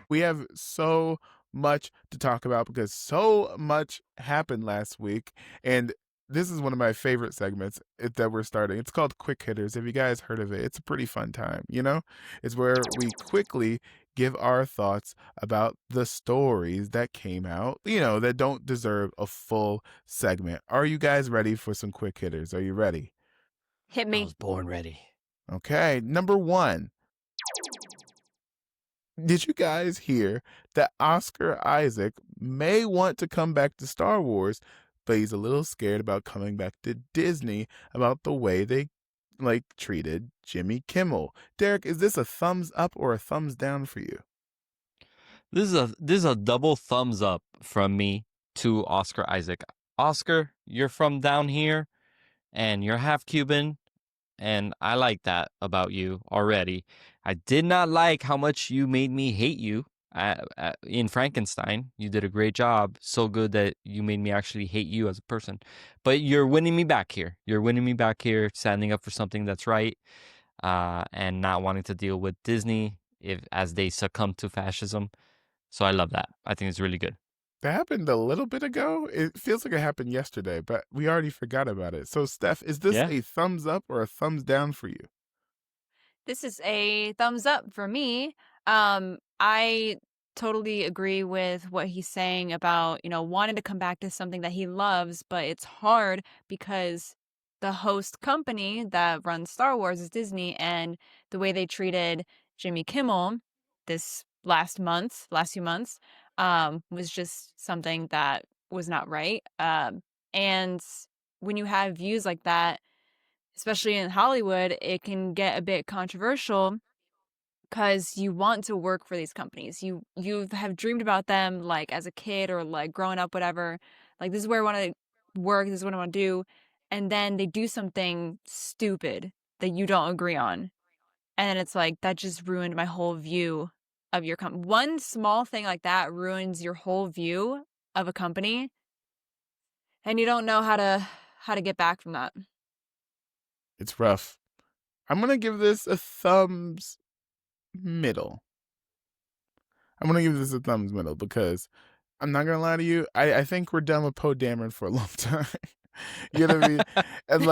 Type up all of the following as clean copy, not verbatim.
We have so much to talk about because so much happened last week. And this is one of my favorite segments that we're starting. It's called Quick Hitters. Have you guys heard of it? It's a pretty fun time, you know? It's where we quickly give our thoughts about the stories that came out, that don't deserve a full segment. Are you guys ready for some quick hitters? Are you ready? Hit I me. was born ready. Okay, number one. Did you guys hear that Oscar Isaac may want to come back to Star Wars, but he's a little scared about coming back to Disney about the way they treated Jimmy Kimmel? Derek, is this a thumbs up or a thumbs down for you? This is a double thumbs up from me to Oscar Isaac. Oscar, you're from down here, and you're half Cuban, and I like that about you already. I did not like how much you made me hate you in Frankenstein. You did a great job, so good that you made me actually hate you as a person. But you're winning me back here. You're winning me back here, standing up for something that's right, and not wanting to deal with Disney as they succumb to fascism. So I love that. I think it's really good. That happened a little bit ago. It feels like it happened yesterday, but we already forgot about it. So, Steph, is this Yeah. a thumbs up or a thumbs down for you? This is a thumbs up for me. I totally agree with what he's saying about, wanting to come back to something that he loves, but it's hard because the host company that runs Star Wars is Disney, and the way they treated Jimmy Kimmel this last few months, was just something that was not right. And when you have views like that, especially in Hollywood, it can get a bit controversial because you want to work for these companies. You have dreamed about them like as a kid or like growing up, whatever. Like, this is where I want to work, this is what I want to do. And then they do something stupid that you don't agree on. And then it's like, that just ruined my whole view of your company. One small thing like that ruins your whole view of a company, and you don't know how to get back from that. It's rough. I'm going to give this a thumbs middle. Because I'm not gonna lie to you. I think we're done with Poe Dameron for a long time. You know what I mean? And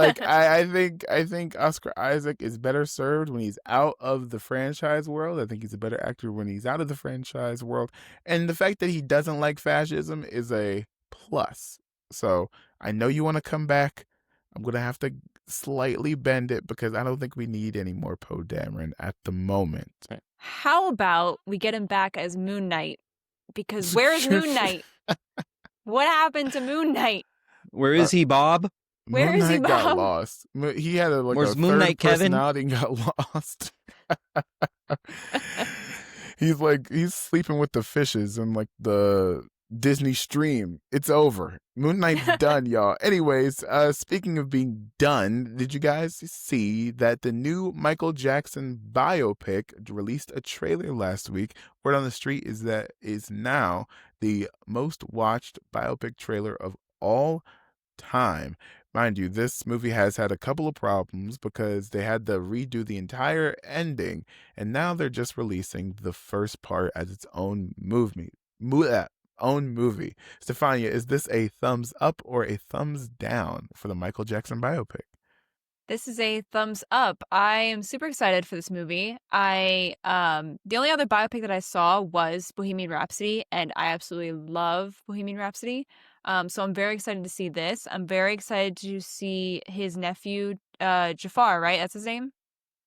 I think Oscar Isaac is better served when he's out of the franchise world. I think he's a better actor when he's out of the franchise world. And the fact that he doesn't like fascism is a plus. So I know you want to come back. I'm gonna have to slightly bend it because I don't think we need any more Poe Dameron at the moment. How about we get him back as Moon Knight? Because where is Moon Knight? What happened to Moon Knight? Where is he, Bob? Where Moon is he, Knight got Bob? lost. He had a Where's third Moon Knight, Kevin? personality and got lost. He's sleeping with the fishes in like the Disney stream. It's over. Moon Knight's done, y'all. Anyways, speaking of being done, did you guys see that the new Michael Jackson biopic released a trailer last week? Word on the street is that is now the most watched biopic trailer of all time. Mind you, this movie has had a couple of problems because they had to redo the entire ending, and now they're just releasing the first part as its own movie. Own movie. Stefania, is this a thumbs up or a thumbs down for the Michael Jackson biopic? This is a thumbs up. I am super excited for this movie. The only other biopic that I saw was Bohemian Rhapsody, and I absolutely love Bohemian Rhapsody. So I'm very excited to see this. I'm very excited to see his nephew, Jafar, right? That's his name?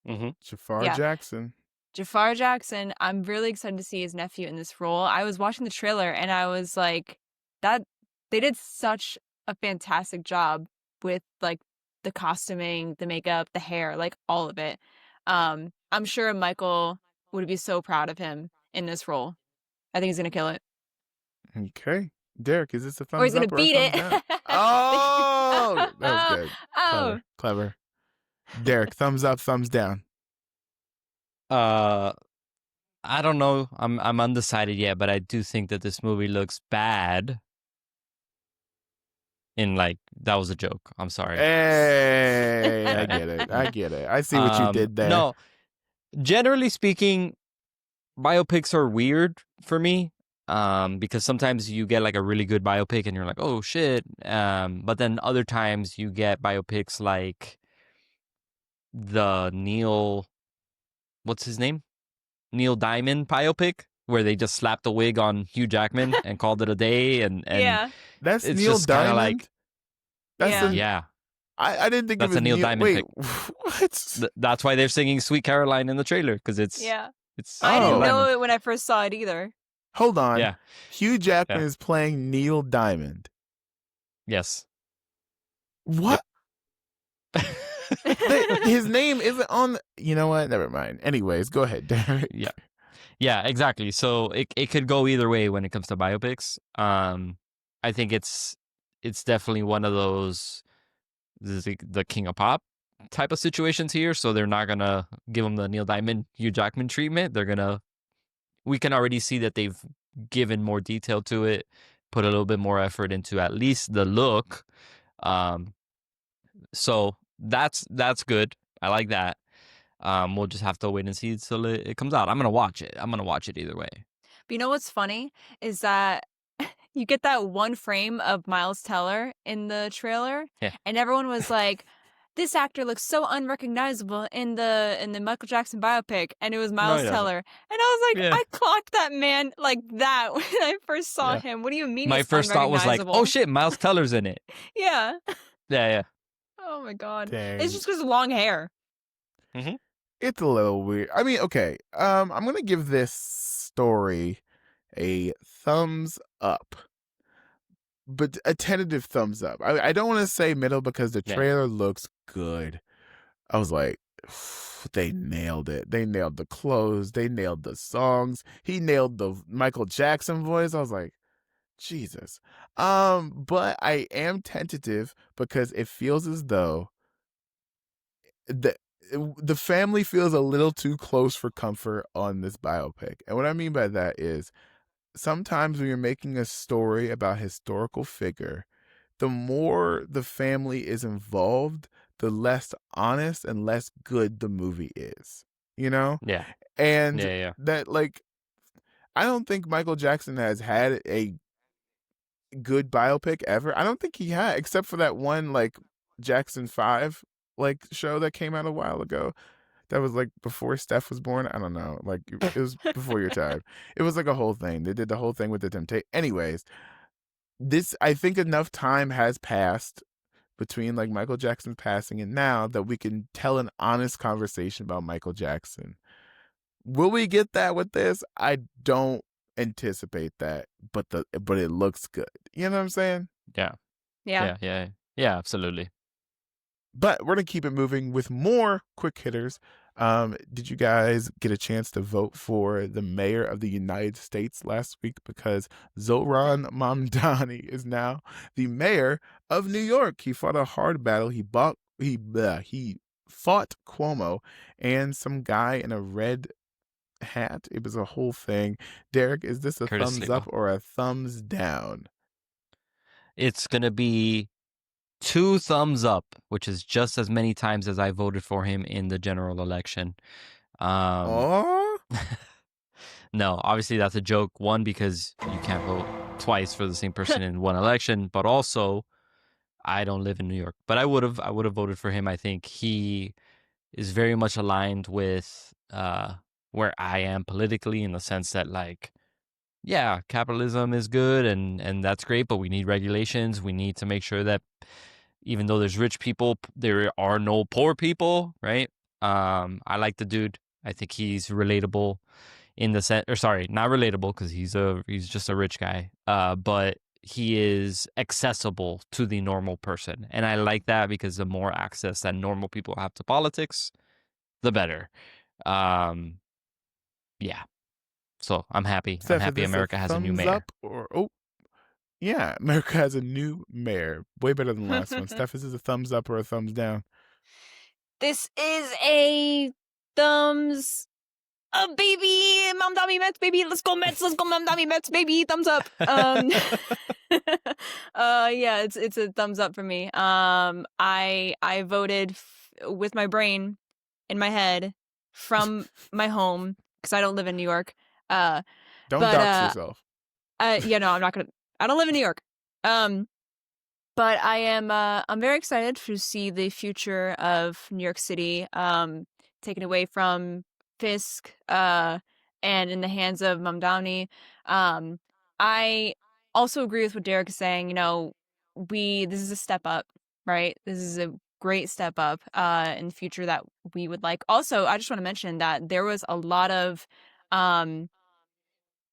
Mm-hmm. Jafar Yeah. Jackson. Jafar Jackson. I'm really excited to see his nephew in this role. I was watching the trailer and I was like, that they did such a fantastic job with like the costuming, the makeup, the hair, like all of it. I'm sure Michael would be so proud of him in this role. I think he's gonna kill it. Okay. Derek, is this a Or he's thumbs gonna up or a beat thumbs it. down? Oh, that was good. Oh. Clever. Derek, thumbs up, thumbs down. I don't know. I'm undecided yet, but I do think that this movie looks bad. That was a joke. I'm sorry. Hey, I get it. I see what you did there. No, generally speaking, biopics are weird for me. Because sometimes you get like a really good biopic and you're like, oh shit. But then other times you get biopics like the what's his name? Neil Diamond biopic, where they just slapped a wig on Hugh Jackman and called it a day, and Yeah. That's it's Neil just kind of like, Diamond. That's Yeah. an. yeah, I didn't think it that's was a Neil Neil. Diamond Wait, pick. what? That's why they're singing "Sweet Caroline" in the trailer, because Yeah. it's I Neil didn't Oh, know Diamond. it when I first saw it either. hold on. Yeah, Hugh Jackman yeah, is playing Neil Diamond. yes, What? yep. His name isn't on. You know what? Never mind. Anyways, go ahead, Derek. Yeah, yeah, exactly. So it could go either way when it comes to biopics. I think it's definitely one of those, this is the King of Pop type of situations here. So they're not gonna give him the Neil Diamond, Hugh Jackman treatment. We can already see that they've given more detail to it, put a little bit more effort into at least the look. Um, so that's good. I like that. We'll just have to wait and see till it comes out. I'm gonna watch it. I'm gonna watch it either way. But you know what's funny is that you get that one frame of Miles Teller in the trailer, Yeah. and everyone was like, "This actor looks so unrecognizable in the Michael Jackson biopic," and it was No, Miles he doesn't. Teller, and I was like, Yeah. "I clocked that man like that when I first saw Yeah. him. What do you mean My he's first thought was like, unrecognizable?" oh shit, Miles Teller's in it. Yeah. Yeah, Oh my god. Dang. It's just because of long hair. yeah. Mm-hmm. It's a little weird. I mean, okay. I'm gonna give this story a thumbs up, but a tentative thumbs up. I don't want to say middle because the Yeah. trailer looks good. I was like, they nailed it. They nailed the clothes. They nailed the songs. He nailed the Michael Jackson voice. I was like, Jesus. But I am tentative because it feels as though the the family feels a little too close for comfort on this biopic. And what I mean by that is sometimes when you're making a story about a historical figure, the more the family is involved, the less honest and less good the movie is. You know? Yeah. And Yeah. that, like, I don't think Michael Jackson has had a good biopic ever. I don't think he had, except for that one like Jackson 5 like show that came out a while ago. That was like before Steph was born. I don't know. Like it was before your time. It was like a whole thing. They did the whole thing with the Temptation. Anyways, this, I think enough time has passed between like Michael Jackson's passing and now that we can tell an honest conversation about Michael Jackson. Will we get that with this? I don't anticipate that, but it looks good. You know what I'm saying? Yeah. Yeah. Yeah, absolutely. But we're gonna keep it moving with more quick hitters. Did you guys get a chance to vote for the mayor of the United States last week? Because Zoran Mamdani is now the mayor of New York. He fought a hard battle. He fought Cuomo and some guy in a red hat. It was a whole thing. Derek, is this a Curtis thumbs Sliwa. up or a thumbs down? It's gonna be 2 thumbs up, which is just as many times as I voted for him in the general election. Oh, No, obviously that's a joke. One, because you can't vote twice for the same person in one election, but also I don't live in New York. But I would have voted for him. I think he is very much aligned with where I am politically, in the sense that, like, yeah, capitalism is good and that's great, but we need regulations. We need to make sure that even though there's rich people, there are no poor people, right? I like the dude. I think he's relatable in the sense, or sorry, not relatable because he's just a rich guy. But he is accessible to the normal person, and I like that because the more access that normal people have to politics, the better. Yeah. So I'm happy. I'm Steph, is happy this America a has a new thumbs mayor. up or yeah, America has a new mayor. Way better than the last one. Steph, is this a thumbs up or a thumbs down? This is a thumbs up, baby. Mamdani Mets, baby. Let's go Mets. Let's go Mamdani Mets, baby. Thumbs up. Yeah, it's a thumbs up for me. I voted with my brain in my head from my home because I don't live in New York. Don't But dox yourself. yeah, no, I'm not gonna. I don't live in New York. Um, but I'm very excited to see the future of New York City, taken away from Fisk, and in the hands of Mamdani. Um, I also agree with what Derek is saying. This is a step up, right? This is a great step up, in the future that we would like. Also, I just want to mention that there was a lot of, um,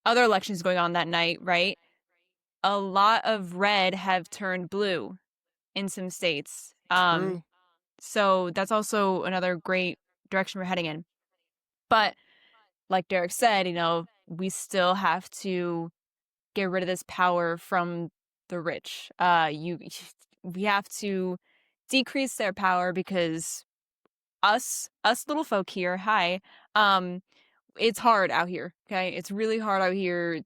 other elections going on that night, right? A lot of red have turned blue in some states. True. So that's also another great direction we're heading in. But like Derek said, we still have to get rid of this power from the rich. We have to decrease their power because us little folk here, hi, it's hard out here. Okay, it's really hard out here,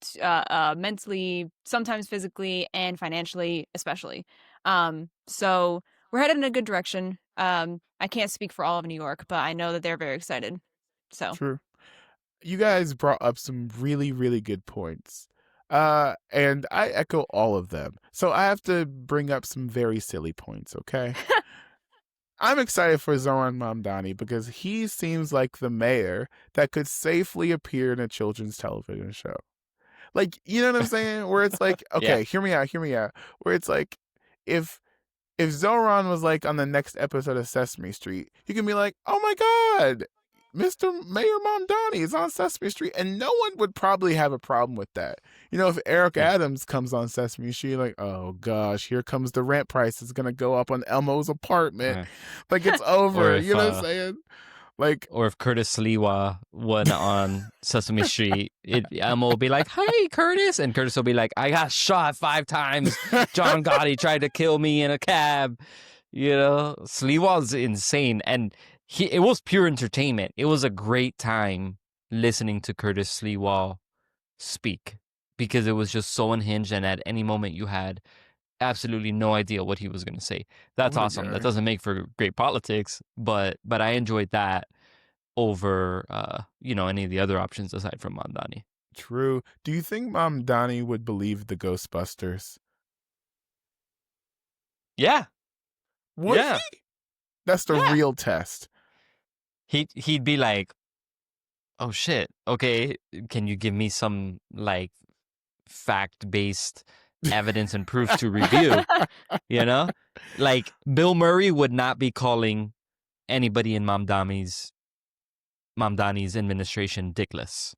mentally, sometimes physically, and financially, especially. So we're headed in a good direction. I can't speak for all of New York, but I know that they're very excited. So True. You guys brought up some really, really good points. And I echo all of them. So I have to bring up some very silly points, okay? I'm excited for Zoran Mamdani because he seems like the mayor that could safely appear in a children's television show. Like, you know what I'm saying? Where it's like, Yeah. okay, hear me out. Where it's like, if Zoran was like on the next episode of Sesame Street, you can be like, oh my God, Mr. Mayor Mamdani is on Sesame Street. And no one would probably have a problem with that. If Eric Yeah. Adams comes on Sesame Street, like, oh gosh, here comes the rent price. It's going to go up on Elmo's apartment. Uh, Like, it's or over. if You know what I'm saying? Like, or if Curtis Lewa went on Sesame Street, Elmo will be like, "Hey, Curtis," and Curtis will be like, "I got shot 5 times. John Gotti tried to kill me in a cab." Sliwa's insane, and it was pure entertainment. It was a great time listening to Curtis Sliwa speak because it was just so unhinged, and at any moment you had absolutely no idea what he was going to say. oh That's my awesome. That God. doesn't make for great politics, but I enjoyed that over any of the other options aside from Mamdani. True. Do you think Mamdani would believe the Ghostbusters? Yeah, Would yeah. he? That's the yeah, real test. He'd be like, "Oh shit. Okay, can you give me some like fact-based evidence and proof to review?" You know? Like Bill Murray would not be calling anybody in Mamdani's administration dickless,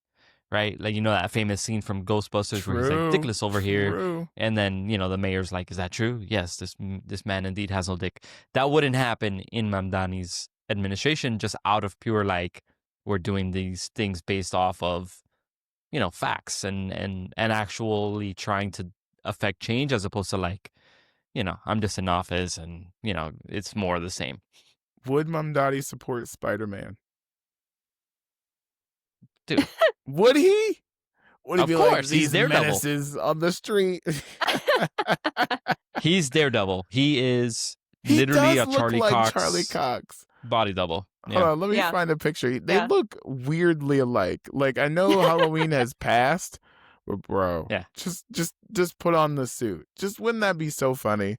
right? Like, that famous scene from Ghostbusters where he's like, True. dickless over here. True. And then, the mayor's like, is that true? Yes, this man indeed has no dick. That wouldn't happen in Mamdani's administration, just out of pure, like, we're doing these things based off of, facts and actually trying to affect change as opposed to like, I'm just in office and, it's more of the same. Would Mamdani support Spider-Man? Dude, Would he? Would he of be like, course, he's these Daredevil. menaces on the street? He's Daredevil. He is He literally does a look Charlie like Cox Charlie Cox. body double. Hold Yeah. on, let me Yeah. find a picture. They Yeah. look weirdly alike. Like, I know Halloween has passed, but bro, Yeah. just put on the suit. Just wouldn't that be so funny?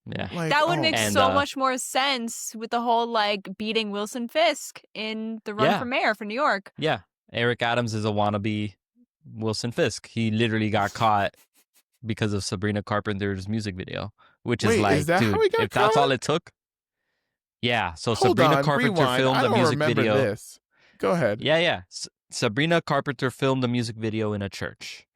Yeah. Like, that would make And, so much more sense with the whole like beating Wilson Fisk in the run Yeah. for mayor for New York. Yeah. Eric Adams is a wannabe Wilson Fisk. He literally got caught because of Sabrina Carpenter's music video, which Wait, is like, is that how dude, he got if that's all caught? it took. Yeah. So Hold Sabrina on, Carpenter rewind. filmed I a don't music remember video. this. Go ahead. Yeah. Sabrina Carpenter filmed a music video in a church.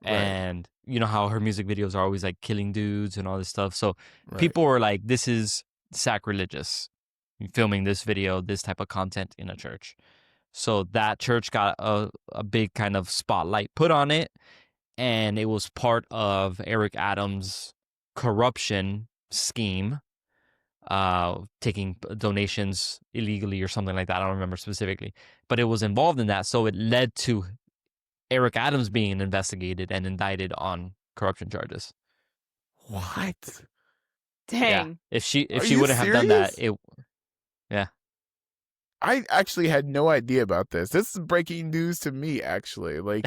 Right. And you know how her music videos are always like killing dudes and all this stuff. So Right. people were like, this is sacrilegious, filming this video, this type of content in a church. So that church got a big kind of spotlight put on it. And it was part of Eric Adams' corruption scheme, taking donations illegally or something like that. I don't remember specifically, but it was involved in that. So it led to Eric Adams being investigated and indicted on corruption charges. What? Dang. Yeah. If she Are wouldn't you have done that, serious? yeah. I actually had no idea about this. This is breaking news to me, actually. Like,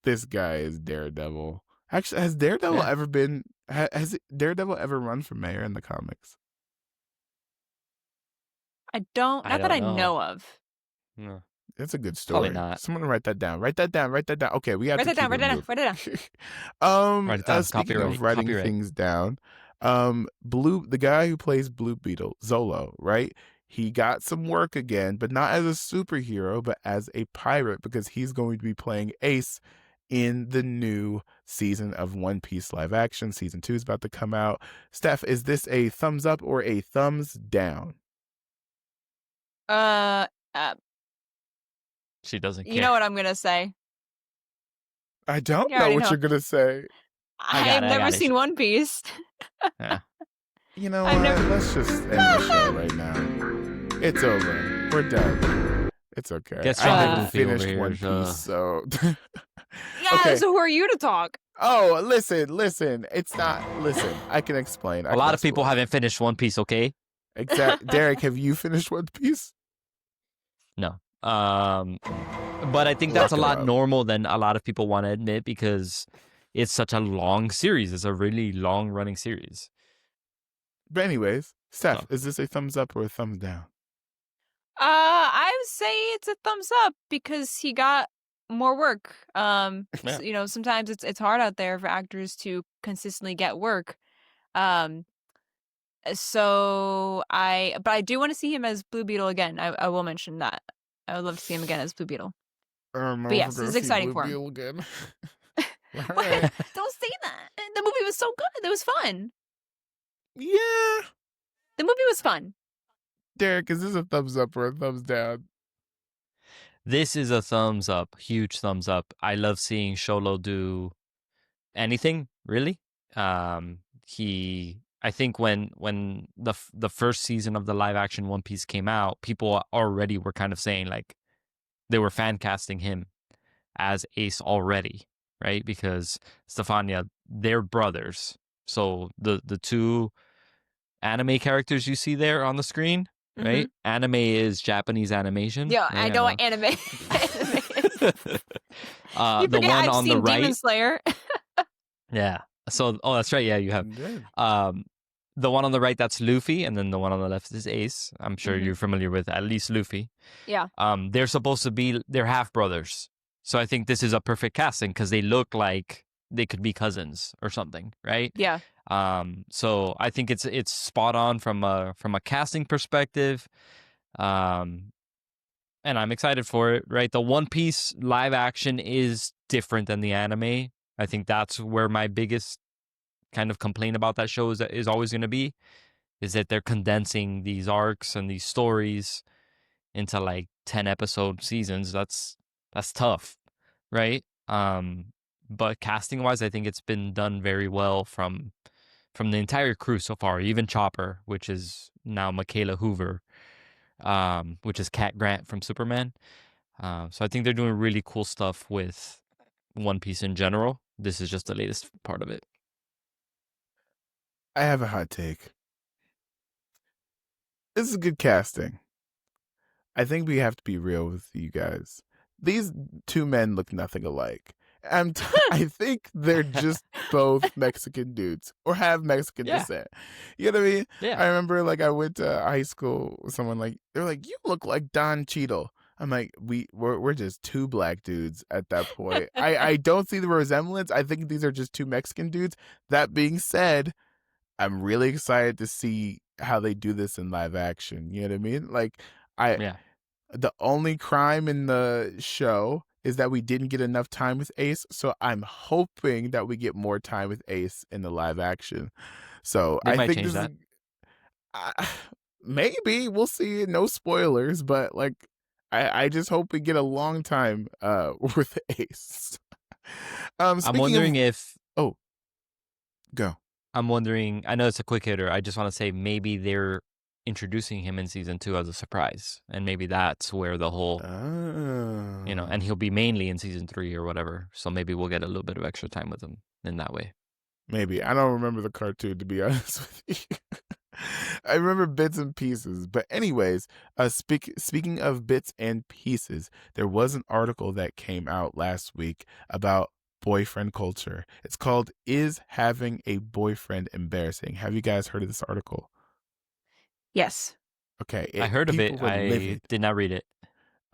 this guy is Daredevil. Actually, has Daredevil Yeah. ever been? Has Daredevil ever run for mayor in the comics? I don't, I not that don't I know. know of. No, It's a good probably story. not. Someone write that down. Write that down. Write that down. Okay, we have Write to that down, keep write it that down, moving. write it down. Write it down. Speaking of Copyright. writing Copyright. things down, the guy who plays Blue Beetle, Zolo, right? He got some work again, but not as a superhero, but as a pirate, because he's going to be playing Ace in the new season of One Piece live action. Season 2 is about to come out. Steph, is this a thumbs up or a thumbs down? Uh, She doesn't you care. know what I'm gonna say. I don't You know already what know. you're gonna say. I've never seen One Piece. Yeah. You know I've what? never- Let's just end the show right now. It's over. We're done. It's okay. Guess I John haven't Goofy over finished here One is, Piece, so. Yeah, Okay. so who are you to talk? Oh, listen. It's not. Listen, I can explain. A lot of people haven't finished One Piece, okay? Derek, have you finished One Piece? No. But I think that's a Look it lot up. normal than a lot of people want to admit because it's such a long series. It's a really long running series. But anyways, Steph, Oh. is this a thumbs up or a thumbs down? I would say it's a thumbs up because he got more work. Yeah. So, you know, sometimes it's hard out there for actors to consistently get work. So but I do want to see him as Blue Beetle again. I will mention that. I would love to see him again as Blue Beetle. But yes, this is exciting for him. Beetle again. All What? right. Don't say that. The movie was so good. It was fun. Yeah. The movie was fun. Derek, is this a thumbs up or a thumbs down? This is a thumbs up, huge thumbs up. I love seeing Sholo do anything, really. I think when the first season of the live action One Piece came out, people already were kind of saying like they were fan casting him as Ace already, right? Because Stefania, they're brothers. So the two anime characters you see there on the screen, right? Anime is Japanese animation. Yeah, right? I know what anime. The You forget one I've on seen the right. Demon Slayer. Yeah. So, that's right. Yeah, you have. Good. The one on the right, that's Luffy, and then the one on the left is Ace. I'm sure Mhm. you're familiar with at least Luffy. Yeah. They're supposed to be, they're half brothers. So I think this is a perfect casting because they look like they could be cousins or something, right? Yeah. So I think it's spot on from a casting perspective. And I'm excited for it, right? The One Piece live action is different than the anime. I think that's where my biggest kind of complaint about that show is always going to be, is that they're condensing these arcs and these stories into like 10 episode seasons. That's tough, right? But casting wise, I think it's been done very well from the entire crew so far, even Chopper, which is now Michaela Hoover, which is Cat Grant from Superman. So I think they're doing really cool stuff with One Piece in general. This is just the latest part of it. I have a hot take. This is good casting. I think we have to be real with you guys. These two men look nothing alike. I think they're just both Mexican dudes or have Mexican Yeah. descent. You know what I mean? Yeah. I remember like I went to high school with someone like, they're like, you look like Don Cheadle. I'm like, we're just two black dudes at that point. I don't see the resemblance. I think these are just two Mexican dudes. That being said, I'm really excited to see how they do this in live action. You know what I mean? Like Yeah. the only crime in the show is that we didn't get enough time with Ace, so I'm hoping that we get more time with Ace in the live action. So They I might think change this that. is maybe we'll see. No spoilers, but like I just hope we get a long time with Ace. I'm wondering if go. I'm wondering, I know it's a quick hitter. I just want to say maybe they're introducing him in season 2 as a surprise. And maybe that's where the whole, and he'll be mainly in season 3 or whatever. So maybe we'll get a little bit of extra time with him in that way. Maybe. I don't remember the cartoon, to be honest with you. I remember bits and pieces. But anyways, speaking of bits and pieces, there was an article that came out last week about boyfriend culture. It's called "Is Having a Boyfriend Embarrassing?" Have you guys heard of this article? Yes. Okay, I heard of it. people were I livid. did not read it.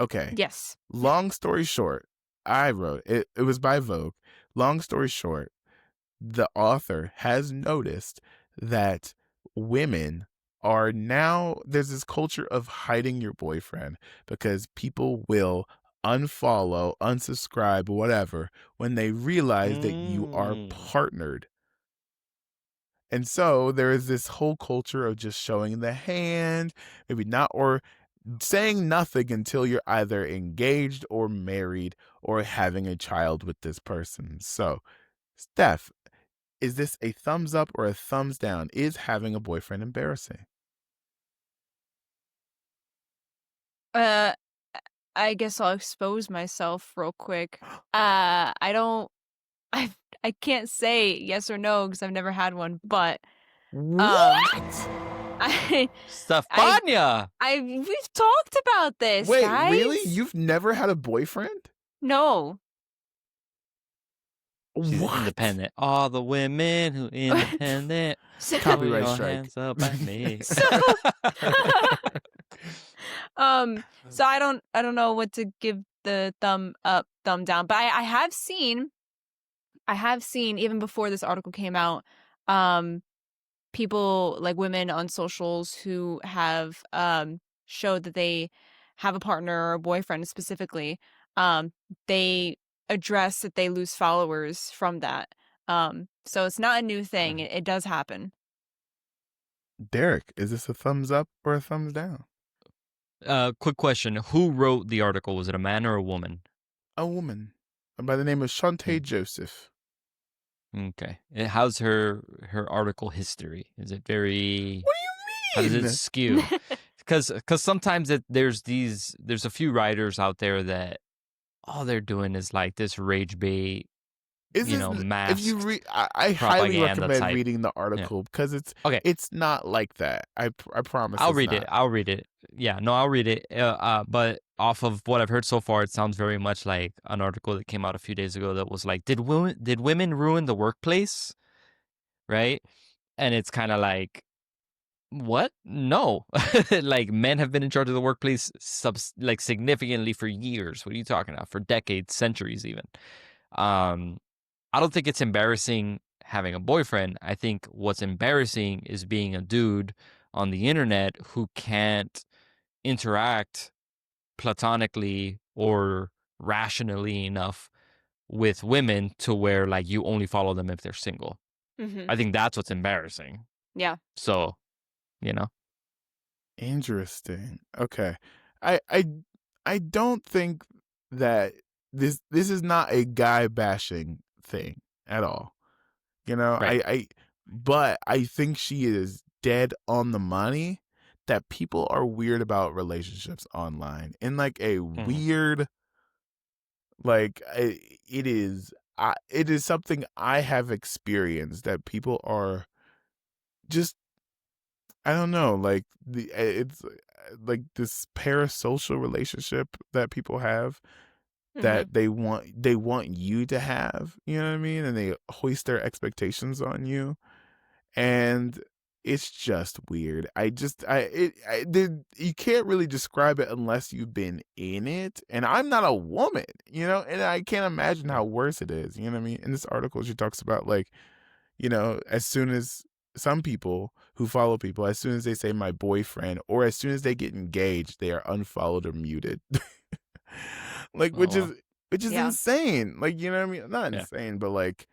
Okay, Yes. long story short, I wrote it. It was by Vogue. Long story short, the author has noticed that women are now, there's this culture of hiding your boyfriend because people will unfollow, unsubscribe, whatever, when they realize that you are Mm. partnered. And so there is this whole culture of just showing the hand, maybe not, or saying nothing until you're either engaged or married or having a child with this person. So, Steph, is this a thumbs up or a thumbs down? Is having a boyfriend embarrassing? Uh, I guess I'll expose myself real quick. I don't. I I can't say yes or no because I've never had one. But What? I I Stefania! we've talked about this, Wait, really? guys. You've never had a boyfriend? No. She's What? independent. All the women who independent. So Throw Copyright your strike. hands up at me. so so I don't know what to give the thumb up, thumb down. But I have seen even before this article came out, people like women on socials who have showed that they have a partner or a boyfriend specifically. They address that they lose followers from that. So it's not a new thing. It does happen. Derek, is this a thumbs up or a thumbs down? Quick question. Who wrote the article? Was it a man or a woman? A woman by the name of Shantae Hmm. Joseph. Okay. How's her article history? Is it very... What How do does you it mean? skew? Because sometimes there's a few writers out there that all they're doing is like this rage bait, Is this, if you masked read, I highly propaganda recommend type. reading the Yeah. article because Okay. it's not like that. I promise. I'll It's read not. it. I'll read it. Yeah, no, I'll read it. But off of what I've heard so far, it sounds very much like an article that came out a few days ago that was like, did women ruin the workplace? Right? And it's kind of like, what? No. Like, men have been in charge of the workplace like significantly for years. What are you talking about? For decades, centuries even. I don't think it's embarrassing having a boyfriend. I think what's embarrassing is being a dude on the internet who can't interact platonically or rationally enough with women to where like you only follow them if they're single. Mm-hmm. I think that's what's embarrassing. Yeah. So, you know. Interesting. Okay. I I I don't think that this is not a guy bashing thing at all. You know, Right. but I think she is dead on the money that people are weird about relationships online in like a Mm-hmm. weird, like it is something I have experienced that people are just, I don't know, like it's like this parasocial relationship that people have Mm-hmm. that they want you to have, you know what I mean? And they hoist their expectations on you. And it's just weird. You can't really describe it unless you've been in it. And I'm not a woman, you know, and I can't imagine how worse it is. You know what I mean? In this article, she talks about like, you know, as soon as some people who follow people, as soon as they say my boyfriend, or as soon as they get engaged, they are unfollowed or muted. Like, Oh, well. which is Yeah. insane. Like, you know what I mean? Not Yeah. insane, but like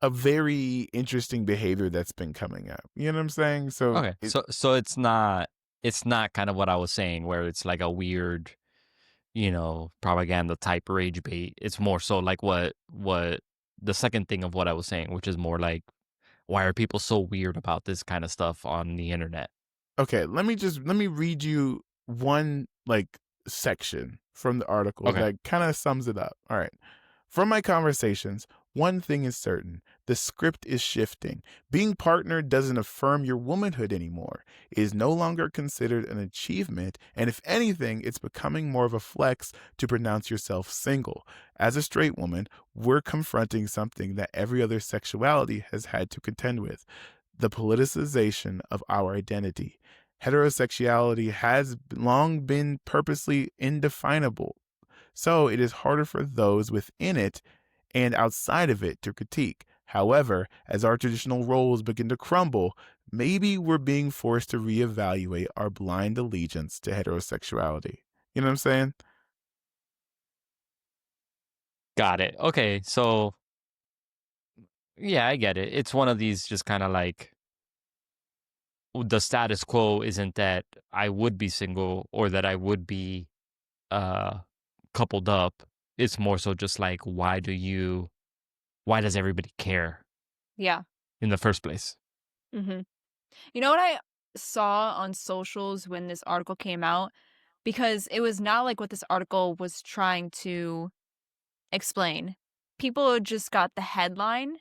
a very interesting behavior that's been coming up. You know what I'm saying? So Okay. So it's not kind of what I was saying where it's like a weird, propaganda type rage bait. It's more so like what the second thing of what I was saying, which is more like, why are people so weird about this kind of stuff on the internet? okay, let me read you one like section from the article Okay. that kind of sums it up. All right. From my conversations, one thing is certain. The script is shifting. Being partnered doesn't affirm your womanhood anymore. It is no longer considered an achievement, and if anything, it's becoming more of a flex to pronounce yourself single. As a straight woman, we're confronting something that every other sexuality has had to contend with: the politicization of our identity. Heterosexuality has long been purposely indefinable, so it is harder for those within it and outside of it to critique. However, as our traditional roles begin to crumble, maybe we're being forced to reevaluate our blind allegiance to heterosexuality. You know what I'm saying? Got it. Okay, so yeah, I get it. It's one of these just kind of like the status quo isn't that I would be single or that I would be uh coupled up. It's more so just like why does everybody care Yeah. in the first place? hmm You know what I saw on socials when this article came out? Because it was not like what this article was trying to explain. People just got the headline,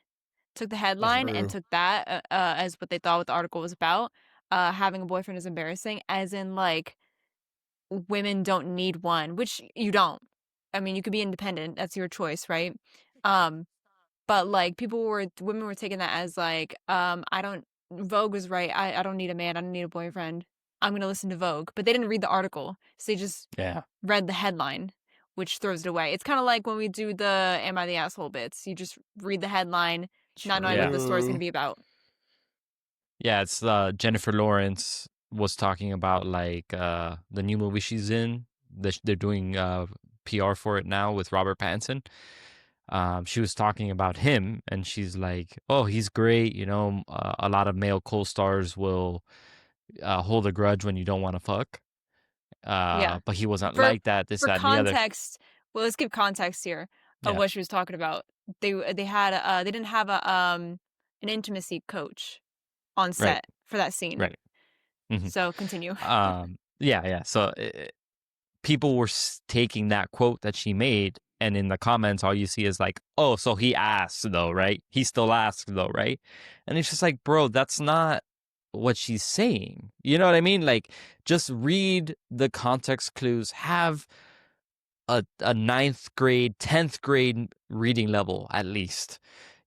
took the headline and True. took that as what they thought what the article was about. Having a boyfriend is embarrassing, as in like women don't need one, which you don't. I mean, you could be independent. That's your choice, right? Um, but like women were taking that as like, I don't, Vogue was right. I don't need a man. I don't need a boyfriend. I'm going to listen to Vogue. But they didn't read the article. So they just Yeah. read the headline, which throws it away. It's kind of like when we do the Am I the Asshole bits. You just read the headline, not knowing what Yeah. the story's going to True. be about. Yeah, it's Jennifer Lawrence was talking about like the new movie she's in. They're doing PR for it now with Robert Pattinson. She was talking about him, and she's like, "Oh, he's great. You know, a lot of male co-stars will hold a grudge when you don't want to fuck. Yeah. But he wasn't For like that. This, for that, and the other. context, well, let's give context here of Yeah, what she was talking about. They had they didn't have a an intimacy coach on right, set for that scene. right. hmm So continue. yeah, yeah. So people were taking that quote that she made, and in the comments, all you see is like, "Oh, so he asked though, right? He still asked though, right?" And it's just like, bro, that's not what she's saying. You know what I mean? Like, just read the context clues. Have a ninth grade, 10th grade reading level at least.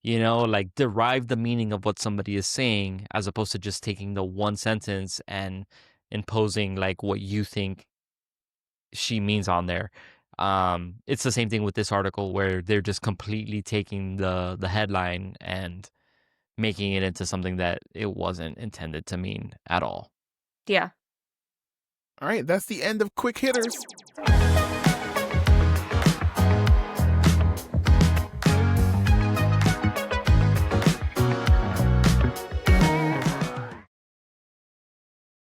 You know, like derive the meaning of what somebody is saying as opposed to just taking the one sentence and imposing like what you think she means on there. It's the same thing with this article where they're just completely taking the headline and making it into something that it wasn't intended to mean at all. Yeah. All right, that's the end of Quick Hitters.